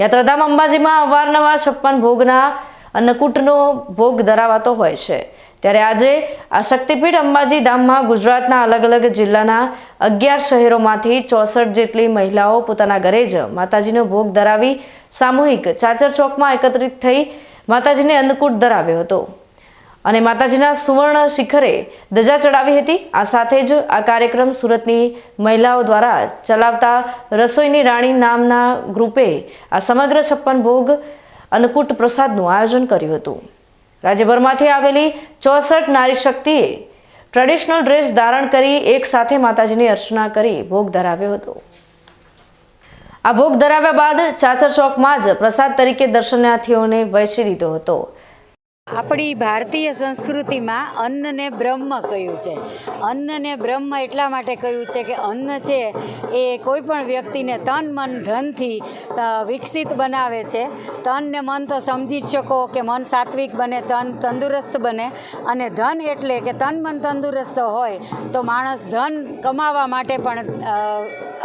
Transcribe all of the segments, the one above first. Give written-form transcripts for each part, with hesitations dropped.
યાત્રાધામ અંબાજીમાં અવારનવાર 56 ભોગના અન્નકૂટનો ભોગ ધરાવાતો હોય છે, ત્યારે આજે આ શક્તિપીઠ અંબાજી ધામમાં ગુજરાતના અલગ અલગ જિલ્લાના 11 શહેરોમાંથી 64 જેટલી મહિલાઓ પોતાના ઘરે જ માતાજીનો ભોગ ધરાવી સામૂહિક ચાચર ચોકમાં એકત્રિત થઈ માતાજીને અન્નકૂટ ધરાવ્યો હતો અને માતાજીના સુવર્ણ શિખરે ધજા ચડાવી હતી। આ સાથે જ આ કાર્યક્રમ સુરતની મહિલાઓ દ્વારા ચલાવતા રસોઈની રાણી નામના ગ્રુપે આ સમગ્ર 56 ભોગ અન્નકૂટ પ્રસાદનું આયોજન કર્યું હતું। રાજ્યભરમાંથી આવેલી 64 નારી શક્તિએ ટ્રેડિશનલ ડ્રેસ ધારણ કરી એક સાથે માતાજીની અર્ચના કરી ભોગ ધરાવ્યો હતો। આ ભોગ ધરાવ્યા બાદ ચાચર ચોકમાં જ પ્રસાદ તરીકે દર્શનાર્થીઓને વહેંચી દીધો હતો। આપણી ભારતીય સંસ્કૃતિમાં અન્નને બ્રહ્મ કહ્યું છે। અન્નને બ્રહ્મ એટલા માટે કહ્યું છે કે અન્ન છે એ કોઈ પણ વ્યક્તિને તન મન ધનથી વિકસિત બનાવે છે। તન ને મન તો સમજી જ શકો કે મન સાત્વિક બને, તન તંદુરસ્ત બને, અને ધન એટલે કે તન મન તંદુરસ્ત હોય તો માણસ ધન કમાવા માટે પણ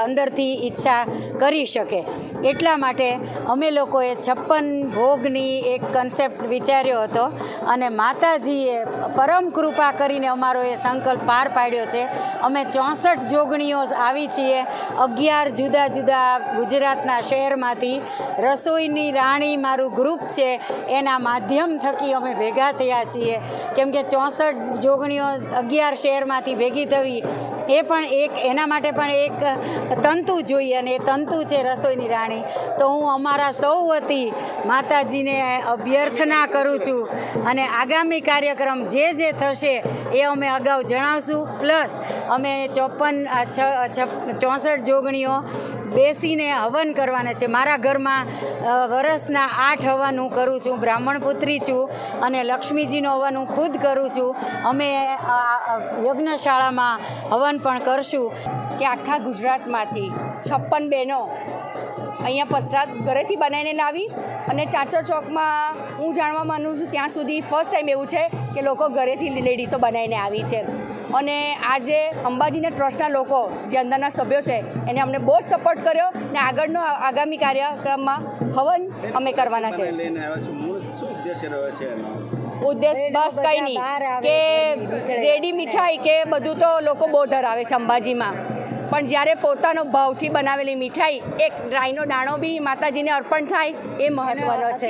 અંદરથી ઈચ્છા કરી શકે। એટલા માટે અમે લોકોએ 56 ભોગની એક કન્સેપ્ટ વિચાર્યો હતો અને માતાજીએ પરમ કૃપા કરીને અમારો એ સંકલ્પ પાર પાડ્યો છે। અમે 64 જોગણીઓ આવી છીએ 11 જુદા જુદા ગુજરાતના શહેરમાંથી। રસોઈની રાણી મારું ગ્રુપ છે, એના માધ્યમ થકી અમે ભેગા થયા છીએ, કેમ કે 64 જોગણીઓ 11 શહેરમાંથી ભેગી થવી એ પણ એક એના માટે પણ એક તંતુ જોઈએ, અને એ તંતુ છે રસોઈની રાણી। તો હું અમારા સૌ વતી માતાજીને અભ્યર્થના કરું છું અને આગામી કાર્યક્રમ જે થશે એ અમે અગાઉ જણાવશું। પ્લસ અમે 64 જોગણીઓ બેસીને હવન કરવાના છે। મારા ઘરમાં વર્ષના 8 હવન હું કરું છું, બ્રાહ્મણ પુત્રી છું, અને લક્ષ્મીજીનો હવન હું ખુદ કરું છું। અમે યજ્ઞશાળામાં હવન પણ કરશું કે આખા ગુજરાતમાંથી 56 બહેનો અહીંયા પ્રસાદ ઘરેથી બનાવીને લાવી અને ચાચર ચોકમાં હું જાણવા માનું છું ત્યાં સુધી ફર્સ્ટ ટાઈમ એવું છે કે લોકો ઘરેથી લેડીઝો બનાવીને આવી છે। અને આજે અંબાજીના ટ્રસ્ટના લોકો જે અંદરના સભ્યો છે એને અમને બહુ જ સપોર્ટ કર્યો ને આગળનો આગામી કાર્યક્રમમાં હવન અમે કરવાના છે। ઉદ્દેશ બસ કંઈ નહીં કે રેડી મીઠાઈ કે બધું તો લોકો બહુ ધરાવે છે અંબાજીમાં, પણ જ્યારે પોતાનો ભાવથી બનાવેલી મીઠાઈ એક રાઈનો દાણો બી માતાજીને અર્પણ થાય એ મહત્વનો છે।